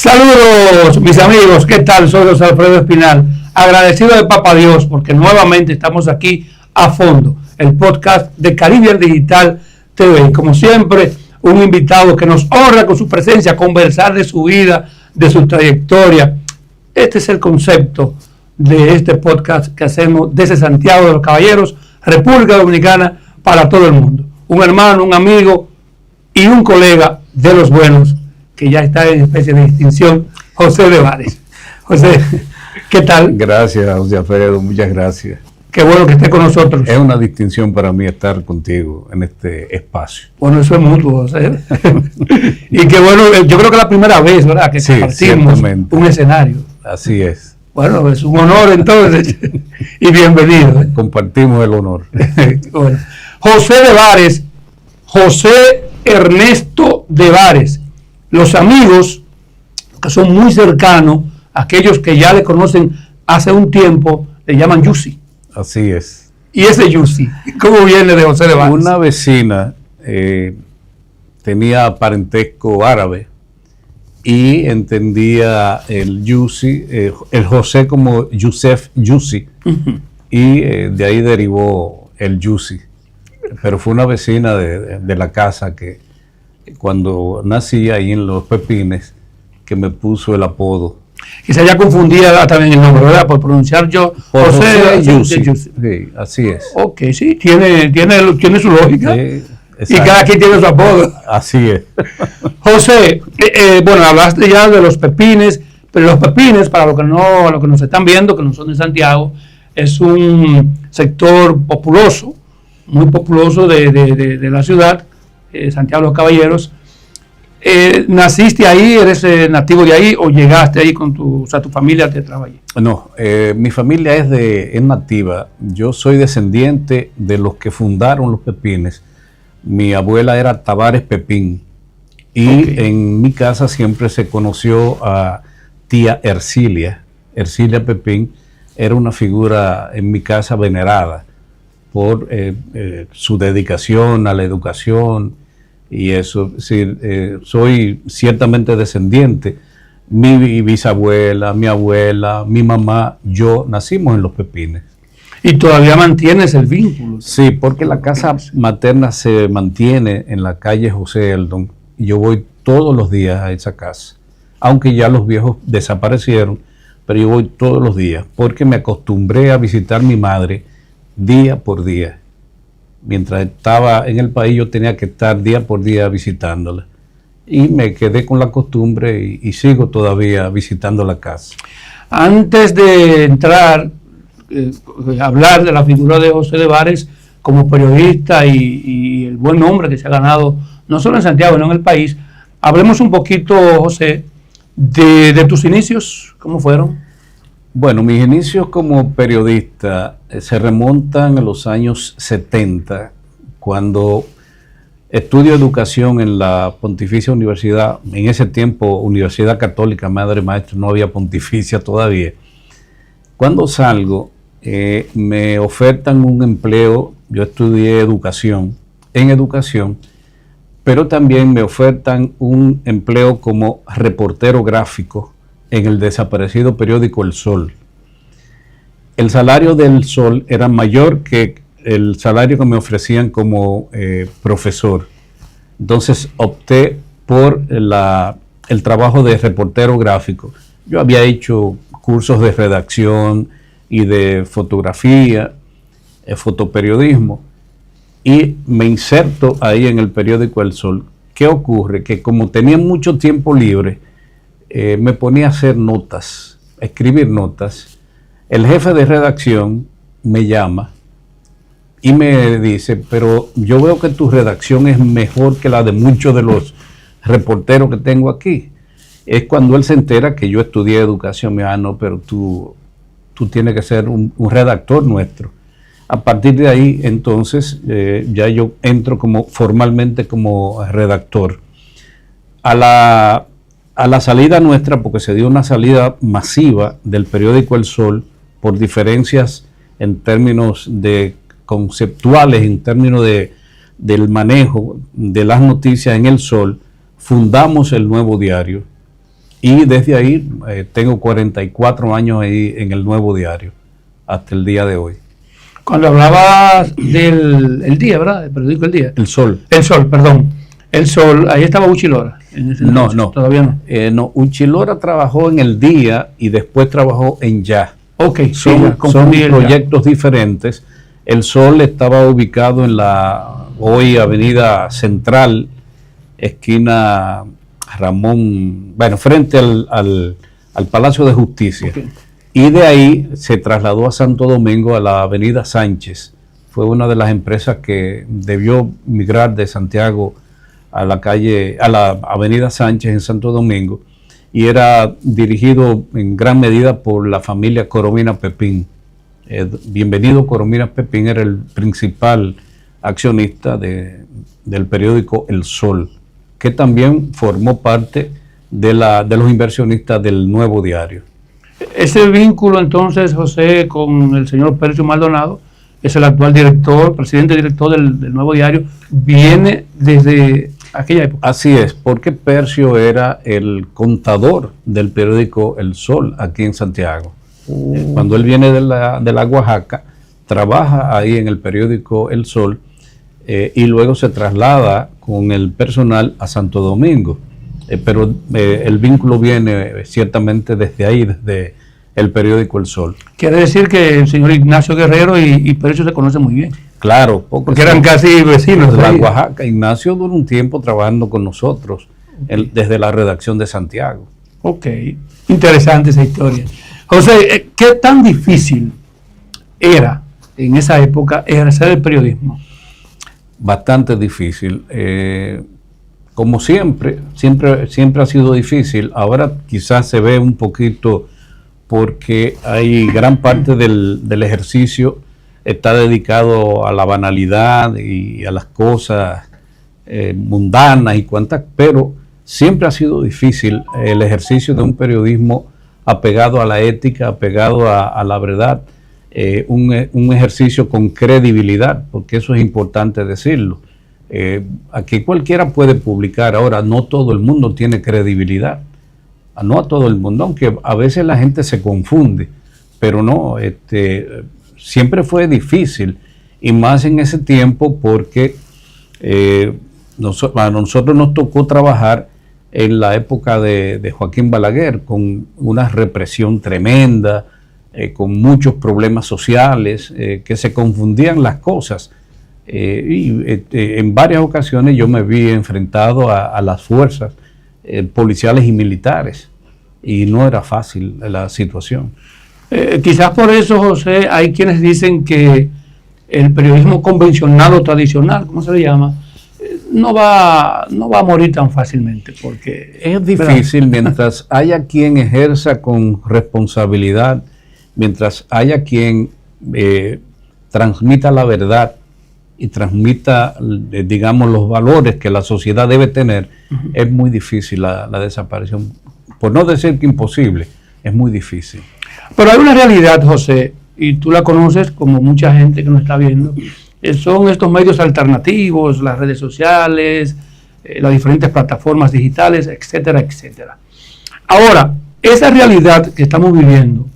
Saludos mis amigos, ¿qué tal? Soy José Alfredo Espinal, agradecido de Papá Dios porque nuevamente estamos aquí a fondo, el podcast de Caribe Digital TV. Como siempre, un invitado que nos honra con su presencia, conversar de su vida, de su trayectoria. Este es el concepto de este podcast que hacemos desde Santiago de los Caballeros, República Dominicana, para todo el mundo. Un hermano, un amigo y un colega de los buenos, que ya está en especie de distinción, José de Vares. José, ¿qué tal? Gracias, José Alfredo, muchas gracias. Qué bueno que esté con nosotros. Es una distinción para mí estar contigo en este espacio. Bueno, eso es mutuo, José. Y qué bueno, yo creo que es la primera vez, ¿verdad?, que compartimos un escenario. Así es. Bueno, es un honor entonces, y bienvenido. Compartimos el honor. Bueno, José de Vares, José Ernesto de Vares. Los amigos que son muy cercanos, aquellos que ya le conocen hace un tiempo, le llaman Yusi. Así es. ¿Y ese Yusi, cómo viene de José de Vares? Una vecina tenía parentesco árabe y entendía el Yusi, el José como Yusef Yusi, y de ahí derivó el Yusi. Pero fue una vecina de la casa que cuando nací ahí en Los Pepines, que me puso el apodo. Y se haya confundida también el nombre, ¿verdad? Por pronunciar yo José Yusi. Sí, así es. Ok, sí, tiene su lógica. Y cada quien tiene su apodo. Así es. José, bueno, hablaste ya de Los Pepines, pero Los Pepines, para los que nos están viendo, que no son de Santiago, es un sector populoso, muy populoso de la ciudad, Santiago de los Caballeros. ¿Naciste ahí, eres nativo de ahí o llegaste ahí con tu familia te trabaja allí? No, mi familia es nativa. Yo soy descendiente de los que fundaron Los Pepines. Mi abuela era Tavares Pepín y en mi casa siempre se conoció a tía Ercilia. Ercilia Pepín era una figura en mi casa venerada por su dedicación a la educación y eso. Sí, soy ciertamente descendiente. Mi bisabuela, mi abuela, mi mamá, yo nacimos en Los Pepines. ¿Y todavía mantienes el vínculo? Sí, porque la casa materna se mantiene en la calle José Eldon y yo voy todos los días a esa casa, aunque ya los viejos desaparecieron, pero yo voy todos los días porque me acostumbré a visitar a mi madre día por día. Mientras estaba en el país yo tenía que estar día por día visitándola y me quedé con la costumbre y sigo todavía visitando la casa. Antes de entrar, hablar de la figura de José de Vares como periodista y el buen nombre que se ha ganado no solo en Santiago, sino en el país, hablemos un poquito, José, de tus inicios. ¿Cómo fueron? Bueno, mis inicios como periodista se remontan a los años 70, cuando estudio educación en la Pontificia Universidad, en ese tiempo Universidad Católica Madre Maestra, no había pontificia todavía. Cuando salgo, me ofertan un empleo. Yo estudié educación, pero también me ofertan un empleo como reportero gráfico en el desaparecido periódico El Sol. El salario del Sol era mayor que el salario que me ofrecían como profesor. Entonces opté por el trabajo de reportero gráfico. Yo había hecho cursos de redacción y de fotografía, fotoperiodismo, y me inserto ahí en el periódico El Sol. ¿Qué ocurre? Que como tenía mucho tiempo libre, me ponía a hacer notas, a escribir notas. El jefe de redacción me llama y me dice, pero yo veo que tu redacción es mejor que la de muchos de los reporteros que tengo aquí. Es cuando él se entera que yo estudié educación. Me dice, no, pero tú tienes que ser un redactor nuestro. A partir de ahí, entonces, ya yo entro formalmente como redactor. A la salida nuestra, porque se dio una salida masiva del periódico El Sol, por diferencias en términos conceptuales, en términos del manejo de las noticias en El Sol, fundamos el Nuevo Diario Y desde ahí tengo 44 años ahí en el Nuevo Diario, hasta el día de hoy. Cuando hablabas del El Día, ¿verdad? El periódico El Día. El Sol. El Sol, perdón. El Sol, ahí estaba Uchi Lora. No, todavía no. No, Uchi Lora trabajó en El Día y después trabajó en Ya. Ok, Son proyectos diferentes. El Sol estaba ubicado en la hoy Avenida Central, esquina Ramón, bueno, frente al Palacio de Justicia. Okay. Y de ahí se trasladó a Santo Domingo, a la Avenida Sánchez. Fue una de las empresas que debió migrar de Santiago a la Avenida Sánchez en Santo Domingo, y era dirigido en gran medida por la familia Coromina Pepín. Bienvenido Coromina Pepín era el principal accionista del periódico El Sol, que también formó parte de los inversionistas del Nuevo Diario. Ese vínculo entonces, José, con el señor Percio Maldonado, es el actual director, presidente director del Nuevo Diario, viene desde aquella época. Así es, porque Percio era el contador del periódico El Sol aquí en Santiago. Cuando él viene de la Oaxaca, trabaja ahí en el periódico El Sol y luego se traslada con el personal a Santo Domingo. Pero el vínculo viene ciertamente desde ahí, desde el periódico El Sol. Quiere decir que el señor Ignacio Guerrero y Percio se conocen muy bien. Claro, porque eran casi vecinos. De la Oaxaca. Ignacio duró un tiempo trabajando con nosotros desde la redacción de Santiago. Ok, interesante esa historia. José, ¿qué tan difícil era en esa época ejercer el periodismo? Bastante difícil. Como siempre ha sido difícil. Ahora quizás se ve un poquito porque hay gran parte del ejercicio está dedicado a la banalidad y a las cosas mundanas y cuantas, pero siempre ha sido difícil el ejercicio de un periodismo apegado a la ética, apegado a la verdad, un ejercicio con credibilidad, porque eso es importante decirlo. Aquí cualquiera puede publicar, ahora no todo el mundo tiene credibilidad, no a todo el mundo, aunque a veces la gente se confunde, pero no, siempre fue difícil, y más en ese tiempo porque a nosotros nos tocó trabajar en la época de Joaquín Balaguer, con una represión tremenda, con muchos problemas sociales, que se confundían las cosas. En varias ocasiones yo me vi enfrentado a las fuerzas policiales y militares, y no era fácil la situación. Quizás por eso, José, hay quienes dicen que el periodismo convencional o tradicional, ¿cómo se le llama?, no va a morir tan fácilmente, porque es difícil, ¿verdad? Mientras haya quien ejerza con responsabilidad, mientras haya quien transmita la verdad y transmita, digamos, los valores que la sociedad debe tener, es muy difícil la desaparición. Por no decir que imposible, es muy difícil. Pero hay una realidad, José, y tú la conoces como mucha gente que nos está viendo, son estos medios alternativos, las redes sociales, las diferentes plataformas digitales, etcétera, etcétera. Ahora, esa realidad que estamos viviendo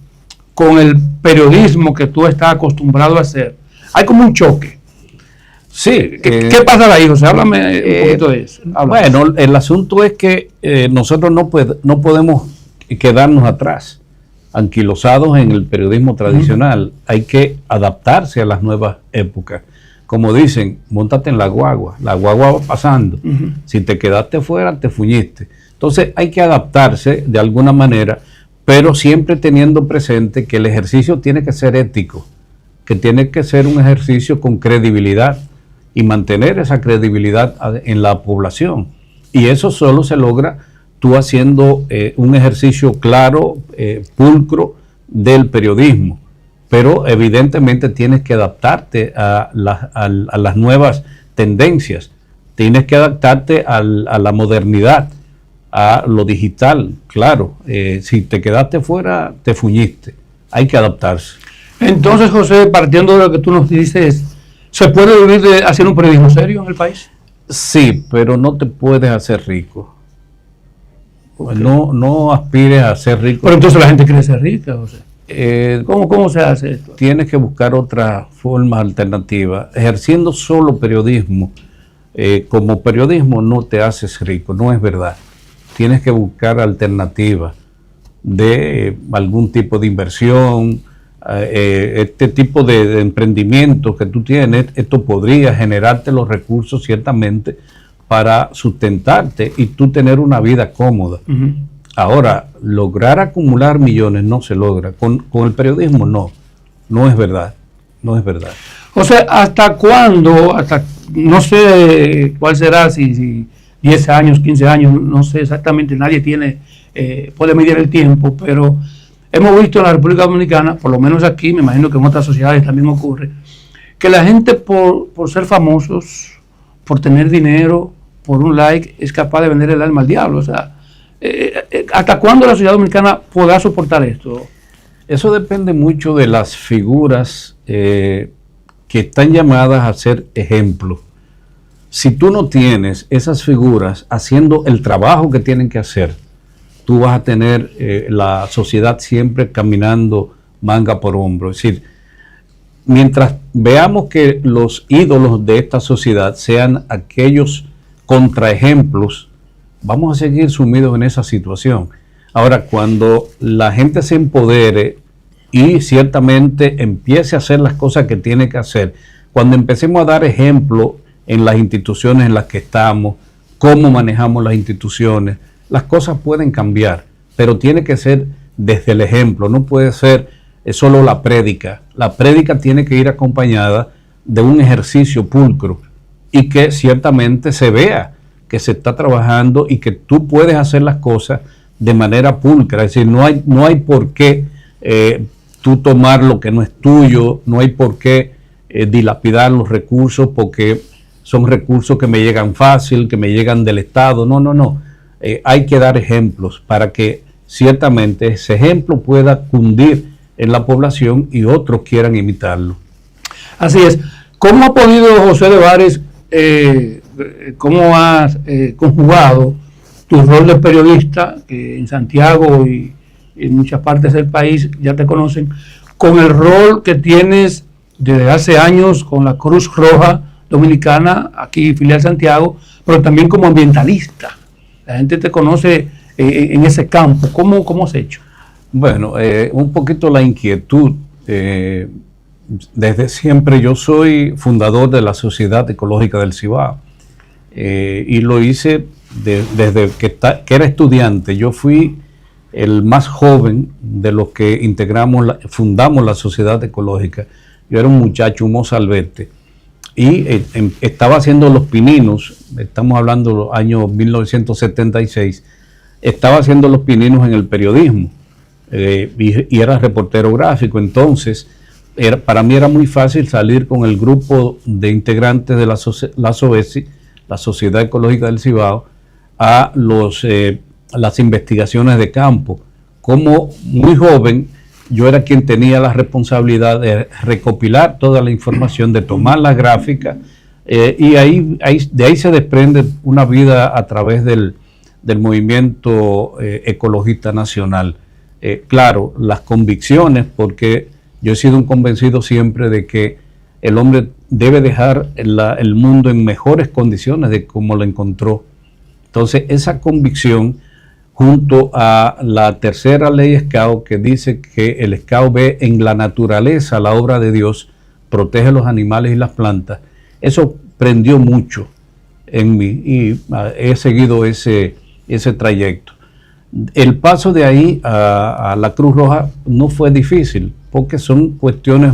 con el periodismo que tú estás acostumbrado a hacer, hay como un choque. Sí. ¿Qué pasa ahí, José? Háblame un poquito de eso. Háblame. Bueno, el asunto es que nosotros no podemos quedarnos atrás, anquilosados en el periodismo tradicional. Hay que adaptarse a las nuevas épocas. Como dicen, móntate en la guagua va pasando. Si te quedaste fuera, te fuñiste. Entonces hay que adaptarse de alguna manera, pero siempre teniendo presente que el ejercicio tiene que ser ético, que tiene que ser un ejercicio con credibilidad y mantener esa credibilidad en la población. Y eso solo se logra tú haciendo un ejercicio claro, pulcro del periodismo. Pero evidentemente tienes que adaptarte a las nuevas tendencias, tienes que adaptarte a la modernidad, a lo digital. Claro, si te quedaste fuera, te fuñiste, hay que adaptarse. Entonces, José, partiendo de lo que tú nos dices, ¿se puede vivir de hacer un periodismo serio en el país? Sí, pero no te puedes hacer rico. Okay. No aspires a ser rico. Pero entonces la gente quiere ser rica, José. ¿Cómo se hace esto? Tienes que buscar otra forma alternativa. Ejerciendo solo periodismo, como periodismo no te haces rico, no es verdad. Tienes que buscar alternativas de algún tipo de inversión, este tipo de emprendimiento que tú tienes. Esto podría generarte los recursos ciertamente para sustentarte y tú tener una vida cómoda. Uh-huh. Ahora, lograr acumular millones no se logra. Con el periodismo no es verdad. No es verdad. O sea, ¿hasta cuándo? No sé cuál será, si 10 años, 15 años, no sé exactamente, nadie puede medir el tiempo, pero hemos visto en la República Dominicana, por lo menos aquí, me imagino que en otras sociedades también ocurre, que la gente por ser famosos, por tener dinero, por un like, es capaz de vender el alma al diablo. O sea, ¿hasta cuándo la sociedad dominicana podrá soportar esto? Eso depende mucho de las figuras que están llamadas a ser ejemplo. Si tú no tienes esas figuras haciendo el trabajo que tienen que hacer, tú vas a tener la sociedad siempre caminando manga por hombro. Es decir, mientras veamos que los ídolos de esta sociedad sean aquellos contraejemplos, vamos a seguir sumidos en esa situación. Ahora, cuando la gente se empodere y ciertamente empiece a hacer las cosas que tiene que hacer, cuando empecemos a dar ejemplo en las instituciones en las que estamos, cómo manejamos las instituciones, las cosas pueden cambiar, pero tiene que ser desde el ejemplo, no puede ser solo la prédica. La prédica tiene que ir acompañada de un ejercicio pulcro y que ciertamente se vea que se está trabajando y que tú puedes hacer las cosas de manera pulcra. Es decir, no hay por qué tú tomar lo que no es tuyo, no hay por qué dilapidar los recursos porque son recursos que me llegan fácil, que me llegan del Estado. No. Hay que dar ejemplos para que ciertamente ese ejemplo pueda cundir en la población y otros quieran imitarlo. Así es. ¿Cómo ha podido José de Vares, cómo has conjugado tu rol de periodista, que en Santiago y en muchas partes del país ya te conocen, con el rol que tienes desde hace años con la Cruz Roja Dominicana, aquí filial Santiago, pero también como ambientalista? La gente te conoce en ese campo. ¿Cómo has hecho? Bueno, un poquito la inquietud. Desde siempre yo soy fundador de la Sociedad Ecológica del Cibao y lo hice desde que era estudiante. Yo fui el más joven de los que fundamos la Sociedad Ecológica. Yo era un muchacho, un mozalbete, y estaba haciendo los pininos. Estamos hablando de los años 1976. Estaba haciendo los pininos en el periodismo y era reportero gráfico. Entonces, para mí era muy fácil salir con el grupo de integrantes de la SOECI, la Sociedad Ecológica del Cibao, a las investigaciones de campo. Como muy joven, yo era quien tenía la responsabilidad de recopilar toda la información, de tomar la gráfica, y de ahí se desprende una vida a través del movimiento ecologista nacional. Claro, las convicciones, porque yo he sido un convencido siempre de que el hombre debe dejar el mundo en mejores condiciones de como lo encontró. Entonces, esa convicción, junto a la tercera ley SCAO, que dice que el SCAO ve en la naturaleza la obra de Dios, protege los animales y las plantas, eso prendió mucho en mí y he seguido ese trayecto. El paso de ahí a la Cruz Roja no fue difícil, porque son cuestiones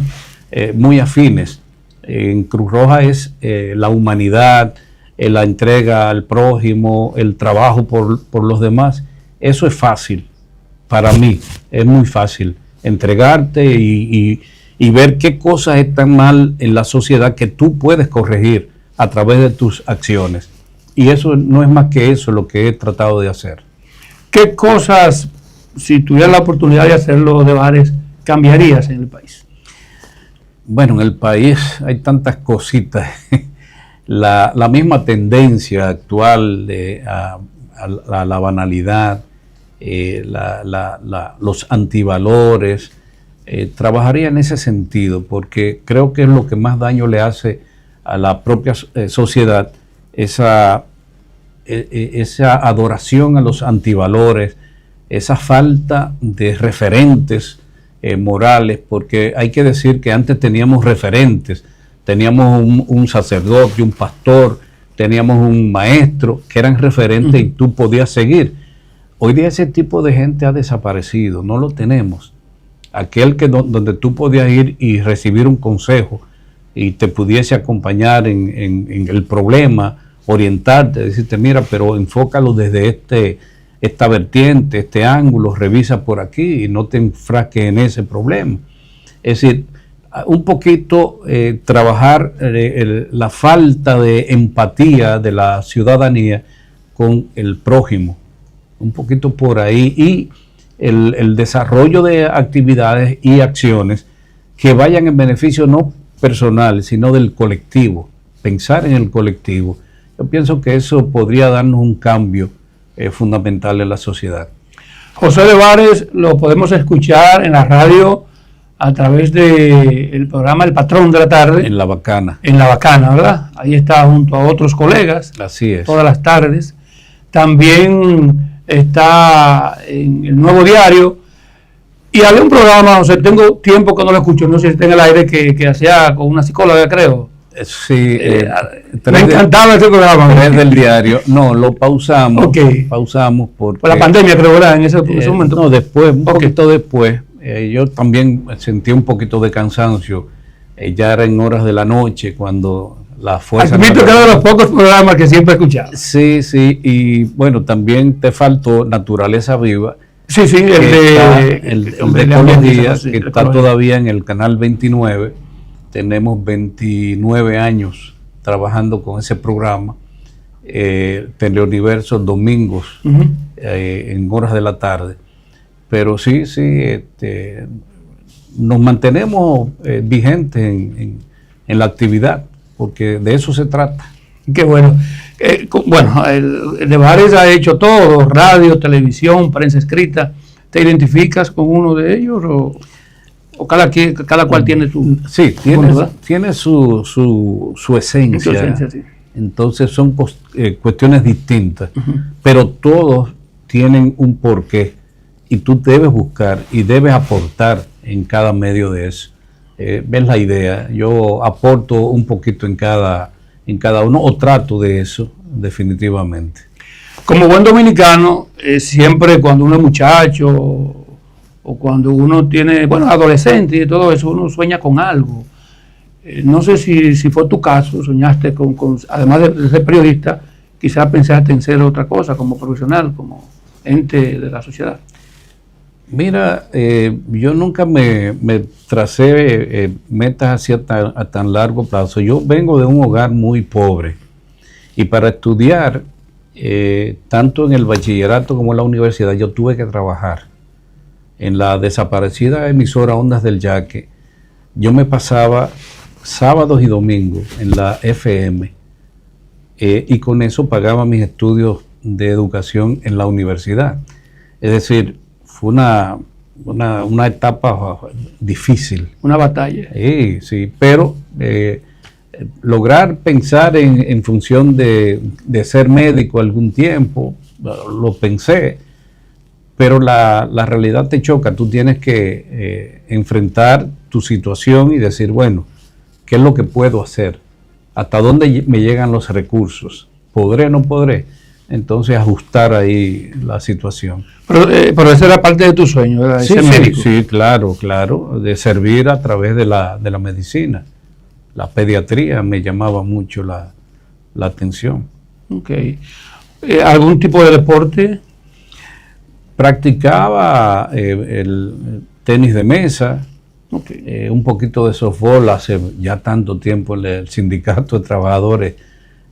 muy afines. En Cruz Roja es la humanidad, la entrega al prójimo, el trabajo por los demás. Eso es fácil, para mí es muy fácil entregarte y ver qué cosas están mal en la sociedad que tú puedes corregir a través de tus acciones. Y eso no es más que eso lo que he tratado de hacer. ¿Qué cosas, si tuvieras la oportunidad de hacerlo, de Vares, cambiarías en el país? Bueno, en el país hay tantas cositas. La misma tendencia actual a la banalidad, los antivalores. Trabajaría en ese sentido, porque creo que es lo que más daño le hace a la propia sociedad, esa adoración a los antivalores, esa falta de referentes morales, porque hay que decir que antes teníamos referentes, teníamos un sacerdote, un pastor, teníamos un maestro que eran referentes y tú podías seguir. Hoy día ese tipo de gente ha desaparecido, no lo tenemos. Aquel donde tú podías ir y recibir un consejo y te pudiese acompañar en el problema, orientarte, decirte, mira, pero enfócalo desde esta vertiente, este ángulo, revisa por aquí y no te enfrasques en ese problema. Es decir, un poquito trabajar la falta de empatía de la ciudadanía con el prójimo, un poquito por ahí, y el desarrollo de actividades y acciones que vayan en beneficio no personal, sino del colectivo, pensar en el colectivo. Yo pienso que eso podría darnos un cambio fundamental en la sociedad. José de Vares lo podemos escuchar en la radio a través del programa El Patrón de la Tarde. En La Bacana. En La Bacana, ¿verdad? Ahí está junto a otros colegas. Así es. Todas las tardes. También está en El Nuevo Diario. Y había un programa, o sea, tengo tiempo que no lo escucho, no sé si está en el aire, que hacía con una psicóloga, creo. Sí, me encantaba ese programa. 3 del diario. No, lo pausamos. Okay. Pausamos porque... Por la pandemia, creo, ¿verdad? En ese momento. No, después, un poquito después. Yo también sentí un poquito de cansancio. Ya era en horas de la noche cuando la fuerza... Admito que era de los pocos programas que siempre he escuchado. Sí, sí. Y bueno, también te faltó Naturaleza Viva. Sí, sí, el de ecología, que está todavía en el canal 29. Tenemos 29 años trabajando con ese programa. Teleuniverso domingos, en horas de la tarde. Pero sí, nos mantenemos vigentes en la actividad, porque de eso se trata. Qué bueno. Bueno, el de Vares ha hecho todo, radio, televisión, prensa escrita. ¿Te identificas con uno de ellos o cada cual tiene su... Sí, tiene su esencia. Su esencia, sí. Entonces son cuestiones distintas, pero todos tienen un porqué y tú debes buscar y debes aportar en cada medio de eso. ¿Ves la idea? Yo aporto un poquito en cada uno, o trato de eso, definitivamente. Como buen dominicano, siempre cuando uno es muchacho o cuando uno tiene, adolescente y todo eso, uno sueña con algo. No sé si fue tu caso, soñaste además de ser periodista, quizás pensaste en ser otra cosa, como profesional, como ente de la sociedad. Mira, yo nunca me tracé metas así a tan largo plazo. Yo vengo de un hogar muy pobre y para estudiar, tanto en el bachillerato como en la universidad, yo tuve que trabajar. En la desaparecida emisora Ondas del Yaque, yo me pasaba sábados y domingos en la FM y con eso pagaba mis estudios de educación en la universidad. Es decir, fue una etapa difícil. Una batalla. Sí, pero lograr pensar en función de ser médico algún tiempo, lo pensé, pero la realidad te choca. Tú tienes que enfrentar tu situación y decir, bueno, ¿qué es lo que puedo hacer? ¿Hasta dónde me llegan los recursos? ¿Podré o no podré? Entonces ajustar ahí la situación. Pero esa era parte de tu sueño, ¿verdad? Sí, claro, de servir a través de la medicina. La pediatría me llamaba mucho la atención. Okay. ¿Algún tipo de deporte? Practicaba el tenis de mesa, un poquito de softball hace ya tanto tiempo en el Sindicato de Trabajadores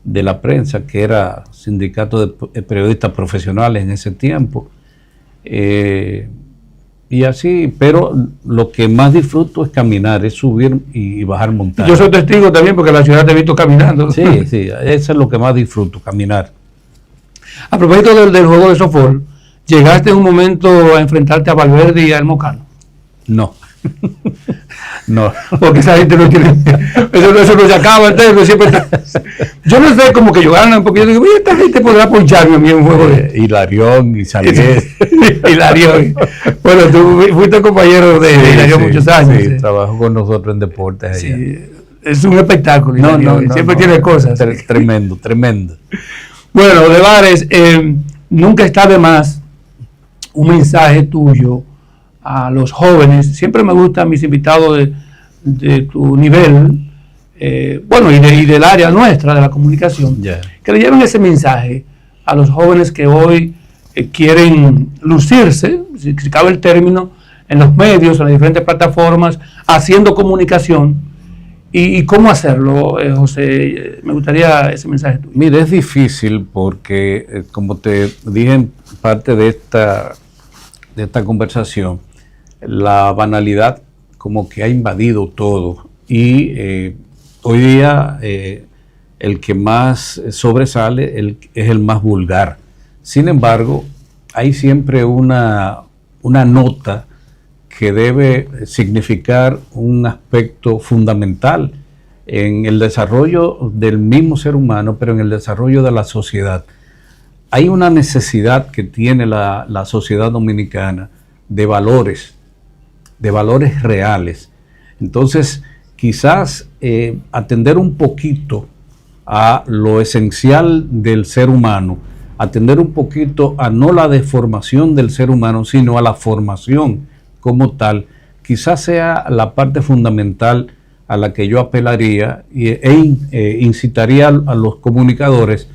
de la Prensa, que era sindicato de periodistas profesionales en ese tiempo. Y así, pero lo que más disfruto es caminar, es subir y bajar montañas. Yo soy testigo también porque la ciudad te he visto caminando. Sí, eso es lo que más disfruto, caminar. A propósito del juego de softball, ¿Llegaste en un momento a enfrentarte a Valverde y a Elmo Cano? No. No. Porque esa gente no tiene. Eso no se acaba. Yo no sé, como que yo gano, porque yo digo, esta gente podrá poncharme a mí en un juego de. Hilarión y Salgués. Hilarión. Bueno, tú fuiste compañero de Hilarión muchos años. Sí, trabajó con nosotros en deportes allá. Sí, es un espectáculo. No, siempre tiene cosas. Tremendo. Bueno, Debares, nunca está de más un mensaje tuyo a los jóvenes. Siempre me gustan mis invitados de tu nivel, y del área nuestra de la comunicación, que le lleven ese mensaje a los jóvenes que hoy quieren lucirse, si cabe el término, en los medios, en las diferentes plataformas, haciendo comunicación. ¿Y cómo hacerlo, José? Me gustaría ese mensaje tuyo. Mire, es difícil porque, como te dije en parte de esta conversación, la banalidad como que ha invadido todo y hoy día el que más sobresale es el más vulgar. Sin embargo, hay siempre una nota que debe significar un aspecto fundamental en el desarrollo del mismo ser humano, pero en el desarrollo de la sociedad. Hay una necesidad que tiene la sociedad dominicana de valores reales. Entonces, quizás atender un poquito a lo esencial del ser humano, atender un poquito a no la deformación del ser humano, sino a la formación como tal, quizás sea la parte fundamental a la que yo apelaría e incitaría a los comunicadores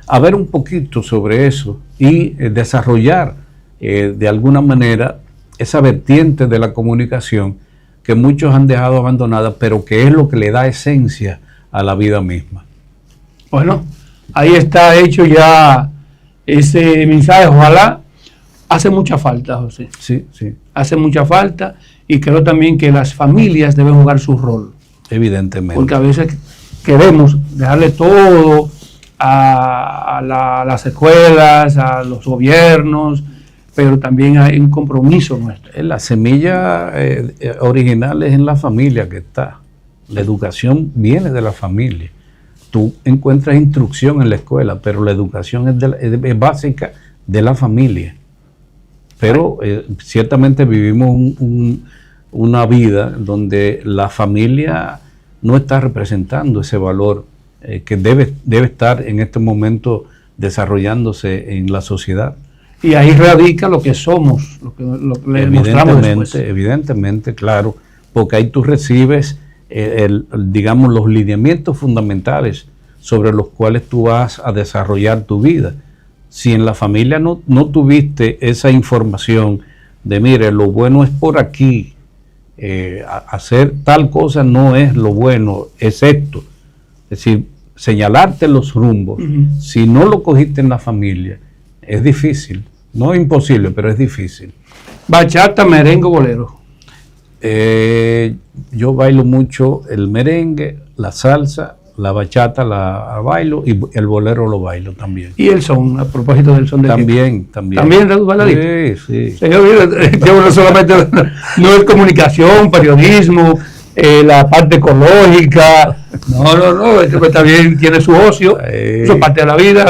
a ver un poquito sobre eso y desarrollar de alguna manera esa vertiente de la comunicación que muchos han dejado abandonada, pero que es lo que le da esencia a la vida misma. Bueno, ahí está hecho ya ese mensaje. Ojalá. Hace mucha falta, José. Sí. Hace mucha falta, y creo también que las familias deben jugar su rol. Evidentemente. Porque a veces queremos dejarle todo a las escuelas, a los gobiernos, pero también hay un compromiso nuestro. La semilla original es en la familia que está. La educación viene de la familia. Tú encuentras instrucción en la escuela, pero la educación es básica de la familia. Pero ciertamente vivimos una vida donde la familia no está representando ese valor que debe estar en este momento desarrollándose en la sociedad. Y ahí radica lo que somos, lo que le mostramos después. Evidentemente, claro, porque ahí tú recibes, digamos, los lineamientos fundamentales sobre los cuales tú vas a desarrollar tu vida. Si en la familia no tuviste esa información de, mire, lo bueno es por aquí, hacer tal cosa no es lo bueno, es esto. Es decir, señalarte los rumbos. Si no lo cogiste en la familia, es difícil. No es imposible, pero es difícil. Bachata, merengue, bolero. Yo bailo mucho el merengue, la salsa, la bachata la bailo y el bolero lo bailo también. ¿Y el son? A propósito del son de también. ¿También bailadito? Sí. Señor, yo no solamente no es comunicación, periodismo, la parte ecológica. No, esto también tiene su ocio, eso es parte de la vida.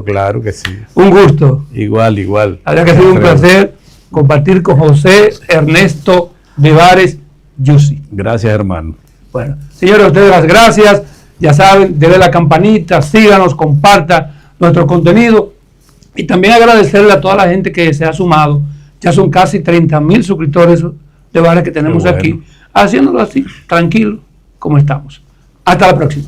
Claro que sí. Un gusto. Igual. Habría que sido un placer compartir con José Ernesto Debares Yussi. Gracias, hermano. Bueno, señores, a ustedes las gracias. Ya saben, denle la campanita, síganos, comparta nuestro contenido. Y también agradecerle a toda la gente que se ha sumado. Ya son casi 30,000 suscriptores de Debares que tenemos aquí, haciéndolo así, tranquilo, como estamos. Hasta la próxima.